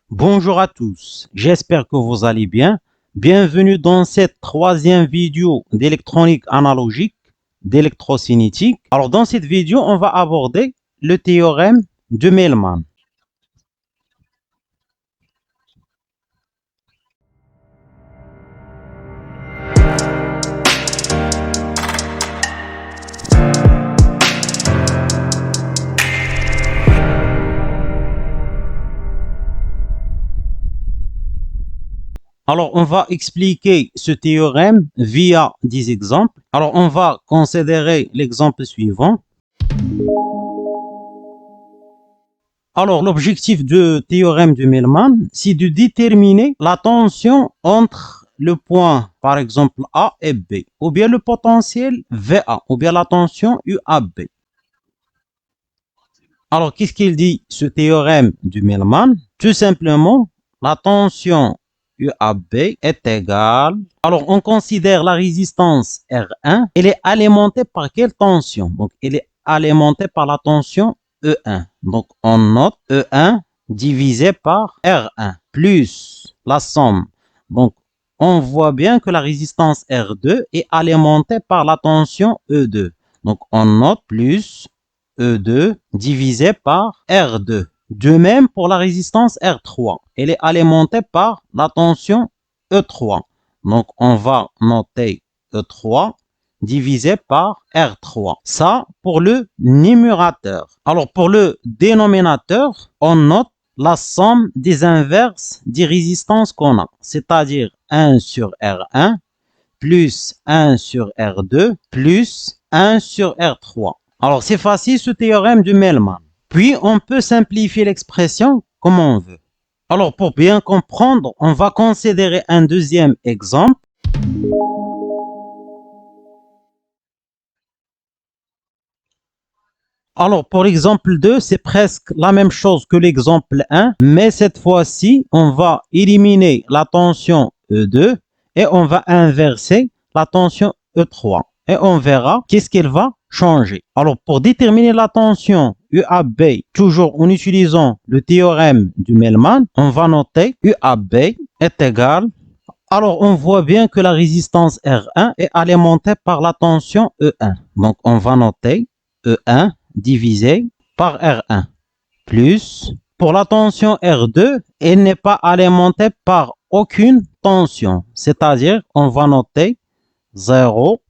Bonjour à tous, j'espère que vous allez bien. Bienvenue dans cette troisième vidéo d'électronique analogique, d'électrocinétique. Alors dans cette vidéo, on va aborder le théorème de Mellmann. Alors on va expliquer ce théorème via des exemples. Alors on va considérer l'exemple suivant. Alors, l'objectif du théorème de Mellmann, c'est de déterminer la tension entre le point, par exemple, A et B, ou bien le potentiel VA, ou bien la tension UAB. Alors, qu'est-ce qu'il dit, ce théorème de Mellmann? Tout simplement, la tension UAB est égale. Alors, on considère la résistance R1, elle est alimentée par quelle tension? Donc, elle est alimentée par la tension E1. Donc, on note E1 divisé par R1 plus la somme. Donc, on voit bien que la résistance R2 est alimentée par la tension E2. Donc, on note plus E2 divisé par R2. De même pour la résistance R3. Elle est alimentée par la tension E3. Donc, on va noter E3 divisé par R3. Ça, pour le numérateur. Alors, pour le dénominateur, on note la somme des inverses des résistances qu'on a. C'est-à-dire 1 sur R1 plus 1 sur R2 plus 1 sur R3. Alors, c'est facile ce théorème de Mellmann. Puis, on peut simplifier l'expression comme on veut. Alors, pour bien comprendre, on va considérer un deuxième exemple. Alors, pour l'exemple 2, c'est presque la même chose que l'exemple 1, mais cette fois-ci, on va éliminer la tension E2 et on va inverser la tension E3. Et on verra qu'est-ce qu'elle va changer. Alors, pour déterminer la tension UAB, toujours en utilisant le théorème du Mellmann, on va noter UAB est égal. Alors, on voit bien que la résistance R1 est alimentée par la tension E1. Donc, on va noter E1 divisé par R1 plus, pour la tension R2, elle n'est pas alimentée par aucune tension. C'est-à-dire, on va noter 0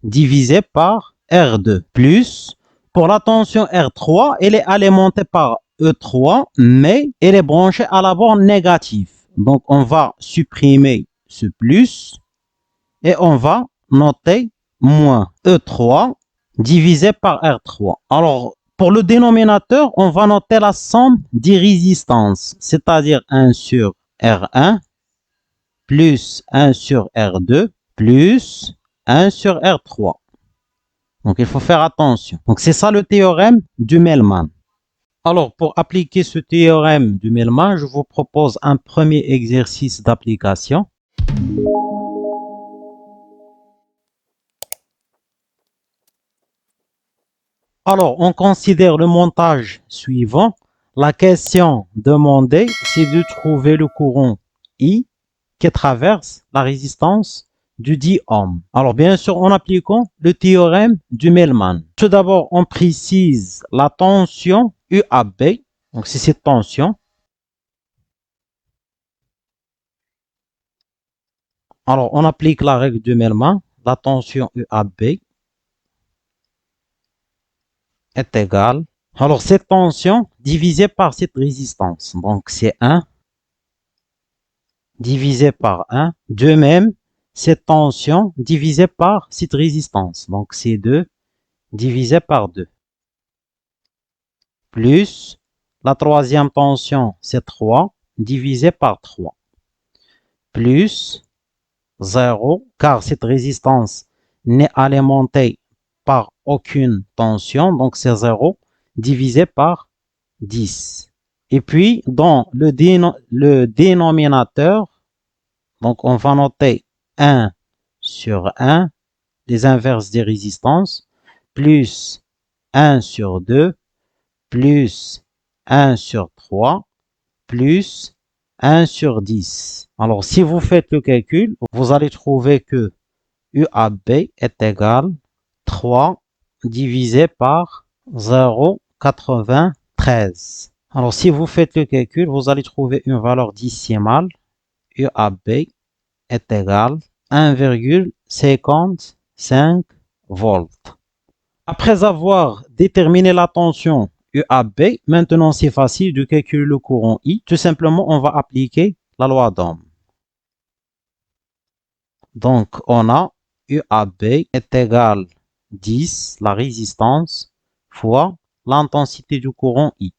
divisé par R2 plus, pour la tension R3, elle est alimentée par E3, mais elle est branchée à la borne négative. Donc, on va supprimer ce plus et on va noter moins E3 divisé par R3. Alors, pour le dénominateur, on va noter la somme des résistances, c'est-à-dire 1 sur R1 plus 1 sur R2 plus 1 sur R3. Donc, il faut faire attention. Donc, c'est ça le théorème du Mellmann. Alors, pour appliquer ce théorème du Mellmann, je vous propose un premier exercice d'application. Alors, on considère le montage suivant. La question demandée, c'est de trouver le courant I qui traverse la résistance du 10 ohms. Alors, bien sûr, en appliquant le théorème du Mellmann. Tout d'abord, on précise la tension UAB. Donc, c'est cette tension. Alors, on applique la règle du Mellmann. La tension UAB est égale. Alors, cette tension divisée par cette résistance. Donc, c'est 1 divisé par 1. De même, cette tension divisée par cette résistance. Donc, c'est 2 divisé par 2. Plus la troisième tension, c'est 3 divisé par 3. Plus 0, car cette résistance n'est alimentée par aucune tension. Donc, c'est 0 divisé par 10. Et puis, dans le dénominateur, donc on va noter 1 sur 1, les inverses des résistances, plus 1 sur 2, plus 1 sur 3, plus 1 sur 10. Alors, si vous faites le calcul, vous allez trouver que UAB est égal 3 divisé par 0,93. Alors, si vous faites le calcul, vous allez trouver une valeur décimale. UAB est égal 1,55 volts. Après avoir déterminé la tension UAB, maintenant c'est facile de calculer le courant I. Tout simplement, on va appliquer la loi d'Ohm. Donc, on a UAB est égal 10, la résistance, fois l'intensité du courant I.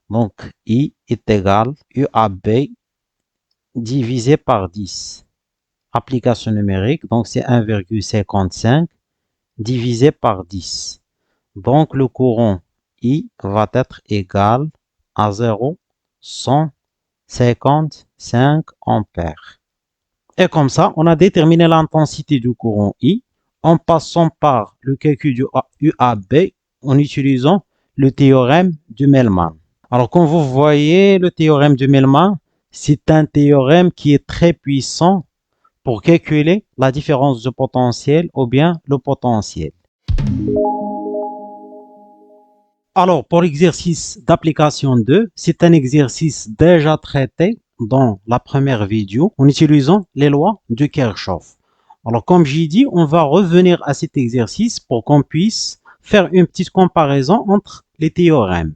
Donc, I est égal UAB divisé par 10. Application numérique, donc c'est 1,55 divisé par 10. Donc, le courant I va être égal à 0,155 ampères. Et comme ça, on a déterminé l'intensité du courant I en passant par le calcul du UAB en utilisant le théorème de Mellmann. Alors, comme vous voyez, le théorème de Mellmann, c'est un théorème qui est très puissant pour calculer la différence de potentiel ou bien le potentiel. Alors, pour l'exercice d'application 2, c'est un exercice déjà traité dans la première vidéo en utilisant les lois de Kirchhoff. Alors, comme j'ai dit, on va revenir à cet exercice pour qu'on puisse faire une petite comparaison entre les théorèmes.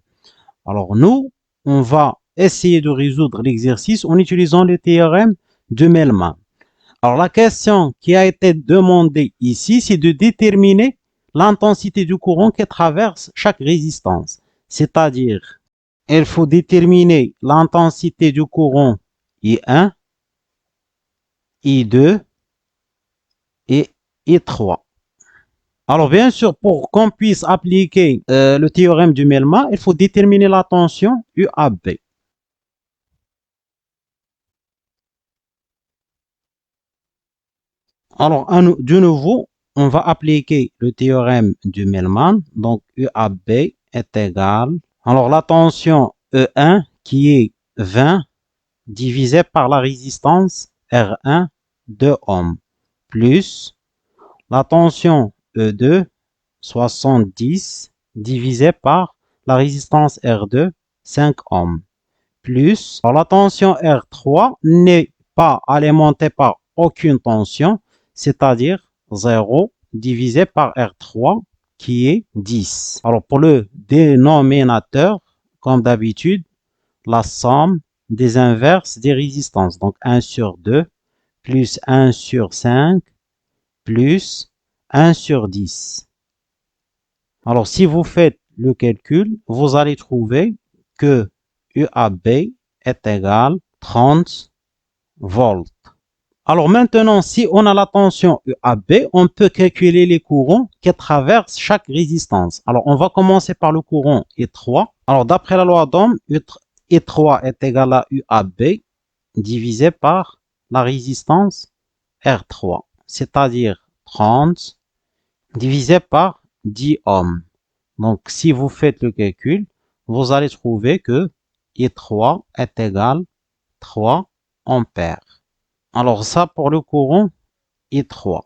Alors, nous, on va essayer de résoudre l'exercice en utilisant le théorème de Mellmann. Alors, la question qui a été demandée ici, c'est de déterminer l'intensité du courant qui traverse chaque résistance. C'est-à-dire, il faut déterminer l'intensité du courant I1, I2 et I3. Alors, bien sûr, pour qu'on puisse appliquer le théorème du Mellmann, il faut déterminer la tension UAB. Alors, de nouveau, on va appliquer le théorème du Mellmann. Donc, UAB est égal. Alors, la tension E1 qui est 20 divisé par la résistance R1 de ohms plus la tension E2 70 divisé par la résistance R2 5 ohms plus la tension R3 n'est pas alimentée par aucune tension, c'est-à-dire 0 divisé par R3 qui est 10. Alors pour le dénominateur, comme d'habitude, la somme des inverses des résistances. Donc 1 sur 2 plus 1 sur 5 plus 1 sur 10. Alors si vous faites le calcul, vous allez trouver que UAB est égal 30 volts. Alors maintenant, si on a la tension UAB, on peut calculer les courants qui traversent chaque résistance. Alors on va commencer par le courant I3. Alors d'après la loi d'Ohm, I3 est égal à UAB divisé par la résistance R3, c'est-à-dire 30 divisé par 10 ohms. Donc si vous faites le calcul, vous allez trouver que I3 est égal à 3 ampères. Alors ça pour le courant I3.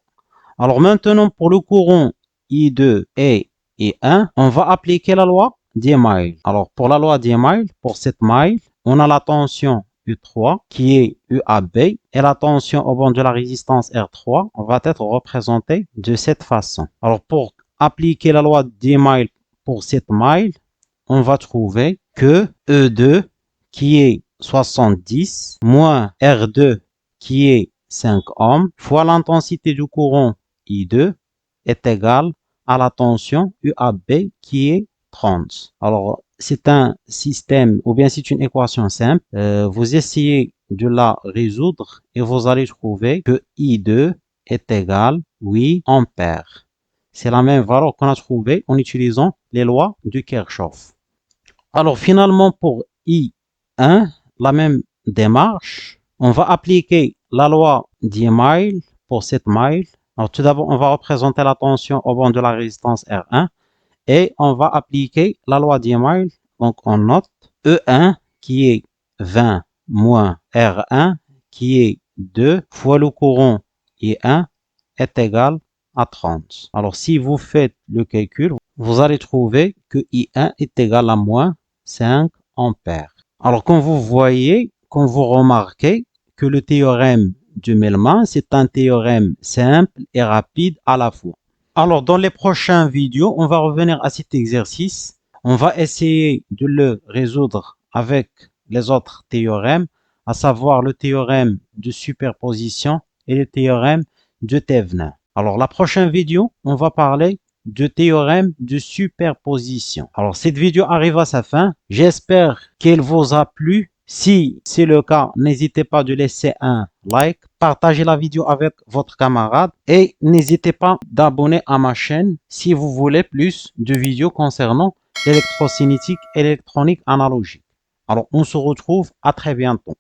Alors maintenant pour le courant I2 et I1, on va appliquer la loi d'Émile. Alors pour la loi d'Émile, pour cette mile, on a la tension U3 qui est UAB et la tension au bord de la résistance R3 va être représentée de cette façon. Alors pour appliquer la loi d'Émile pour cette mile, on va trouver que E2 qui est 70 moins R2 qui est 5 ohms fois l'intensité du courant I2 est égale à la tension UAB qui est 30. Alors, c'est un système ou bien c'est une équation simple. Vous essayez de la résoudre et vous allez trouver que I2 est égal à 8 ampères. C'est la même valeur qu'on a trouvée en utilisant les lois de Kirchhoff. Alors, finalement, pour I1, la même démarche. On va appliquer la loi d'Émile pour cette mile. Alors tout d'abord, on va représenter la tension au bord de la résistance R1 et on va appliquer la loi d'Émile. Donc on note E1 qui est 20 moins R1 qui est 2 fois le courant I1 est égal à 30. Alors si vous faites le calcul, vous allez trouver que I1 est égal à moins 5 ampères. Alors comme vous voyez, quand vous remarquez que le théorème de Mellmann, c'est un théorème simple et rapide à la fois. Alors dans les prochaines vidéos, on va revenir à cet exercice. On va essayer de le résoudre avec les autres théorèmes, à savoir le théorème de superposition et le théorème de Thévenin. Alors la prochaine vidéo, on va parler de théorème de superposition. Alors cette vidéo arrive à sa fin. J'espère qu'elle vous a plu. Si c'est le cas, n'hésitez pas de laisser un like, partagez la vidéo avec votre camarade et n'hésitez pas d'abonner à ma chaîne si vous voulez plus de vidéos concernant l'électrocinétique et l'électronique analogique. Alors on se retrouve à très bientôt.